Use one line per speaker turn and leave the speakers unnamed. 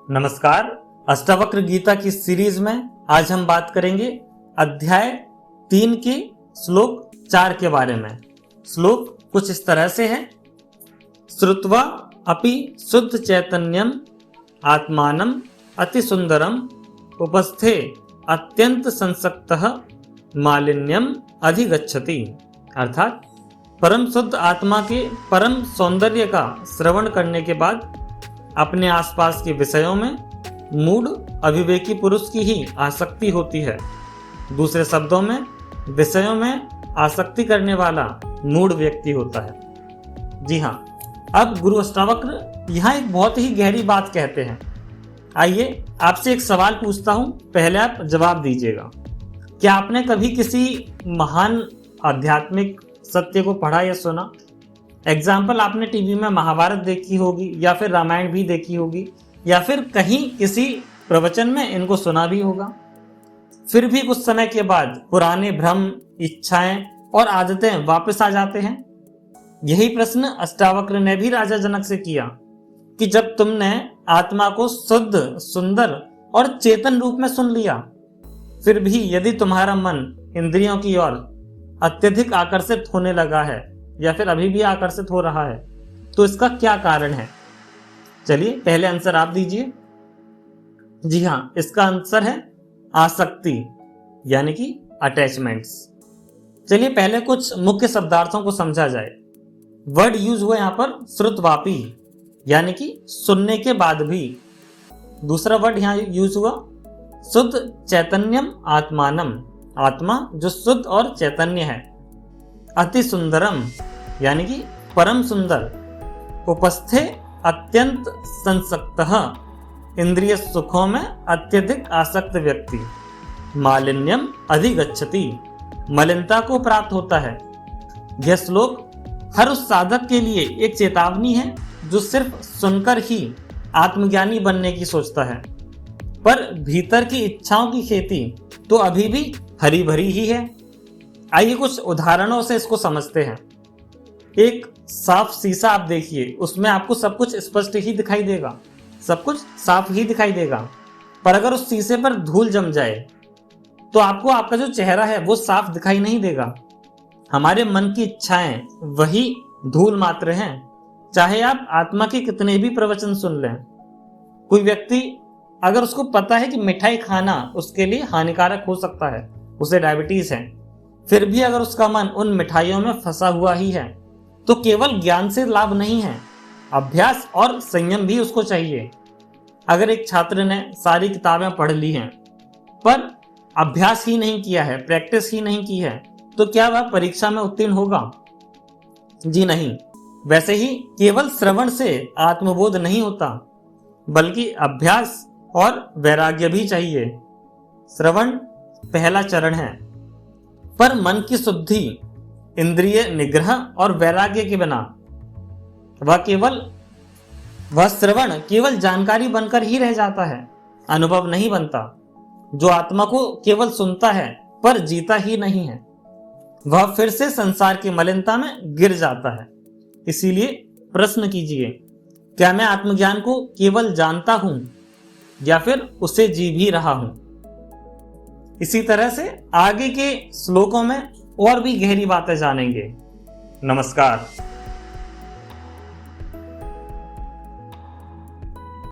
नमस्कार। अष्टावक्र गीता की सीरीज में आज हम बात करेंगे अध्याय 3 के श्लोक 4 के बारे में। श्लोक कुछ इस तरह से है। श्रुत्वा अपि शुद्ध चैतन्यम आत्मानम अति सुंदरम उपस्थे अत्यंत संसक्तः मालिन्यम अधिगच्छति। अर्थात परम शुद्ध आत्मा के परम सौंदर्य का श्रवण करने के बाद अपने आसपास के विषयों में मूढ़ अविवेकी पुरुष की ही आसक्ति होती है। दूसरे शब्दों में विषयों में आसक्ति करने वाला मूढ़ व्यक्ति होता है। जी हाँ, अब गुरु अष्टावक्र यहाँ एक बहुत ही गहरी बात कहते हैं। आइए आपसे एक सवाल पूछता हूँ, पहले आप जवाब दीजिएगा। क्या आपने कभी किसी महान आध्यात्मिक सत्य को पढ़ा या सुना? एग्जाम्पल, आपने टीवी में महाभारत देखी होगी या फिर रामायण भी देखी होगी या फिर कहीं किसी प्रवचन में इनको सुना भी होगा। फिर भी कुछ समय के बाद पुराने भ्रम, इच्छाएं और आदतें वापस आ जाते हैं। यही प्रश्न अष्टावक्र ने भी राजा जनक से किया कि जब तुमने आत्मा को शुद्ध, सुंदर और चेतन रूप में सुन लिया, फिर भी यदि तुम्हारा मन इंद्रियों की ओर अत्यधिक आकर्षित होने लगा है या फिर अभी भी आकर्षित हो रहा है, तो इसका क्या कारण है? चलिए पहले आंसर आप दीजिए। जी हाँ, इसका आंसर है आसक्ति, यानी कि अटैचमेंट्स। चलिए पहले कुछ मुख्य शब्दार्थों को समझा जाए। वर्ड यूज हुआ यहाँ पर श्रुतवापी, यानी कि सुनने के बाद भी। दूसरा वर्ड यहाँ यूज हुआ शुद्ध चैतन्यम आत्मानम, आत्मा जो शुद्ध और चैतन्य है। अति सुंदरम, यानी कि परम सुंदर। उपस्थे अत्यंत संसक्तः, इंद्रिय सुखों में अत्यधिक आसक्त व्यक्ति। मालिन्यम अधिगच्छति, मलिनता को प्राप्त होता है। यह श्लोक हर उस साधक के लिए एक चेतावनी है जो सिर्फ सुनकर ही आत्मज्ञानी बनने की सोचता है, पर भीतर की इच्छाओं की खेती तो अभी भी हरी भरी ही है। आइए कुछ उदाहरणों से इसको समझते हैं। एक साफ शीशा आप देखिए, उसमें आपको सब कुछ स्पष्ट ही दिखाई देगा, सब कुछ साफ ही दिखाई देगा। पर अगर उस शीशे पर धूल जम जाए तो आपको आपका जो चेहरा है वो साफ दिखाई नहीं देगा। हमारे मन की इच्छाएं वही धूल मात्र हैं, चाहे आप आत्मा के कितने भी प्रवचन सुन लें। कोई व्यक्ति अगर उसको पता है कि मिठाई खाना उसके लिए हानिकारक हो सकता है, उसे डायबिटीज है, फिर भी अगर उसका मन उन मिठाइयों में फंसा हुआ ही है, तो केवल ज्ञान से लाभ नहीं है, अभ्यास और संयम भी उसको चाहिए। अगर एक छात्र ने सारी किताबें पढ़ ली हैं पर अभ्यास ही नहीं किया है, प्रैक्टिस ही नहीं की है, तो क्या वह परीक्षा में उत्तीर्ण होगा? जी नहीं। वैसे ही केवल श्रवण से आत्मबोध नहीं होता, बल्कि अभ्यास और वैराग्य भी चाहिए। श्रवण पहला चरण है, पर मन की शुद्धि, इंद्रिय निग्रह और वैराग्य के बिना वह श्रवण केवल जानकारी बनकर ही रह जाता है, अनुभव नहीं बनता। जो आत्मा को केवल सुनता है पर जीता ही नहीं है, वह फिर से संसार की मलिनता में गिर जाता है। इसीलिए प्रश्न कीजिए, क्या मैं आत्मज्ञान को केवल जानता हूं या फिर उसे जी भी रहा हूं? इसी तरह से आगे के श्लोकों में और भी गहरी बातें जानेंगे। नमस्कार।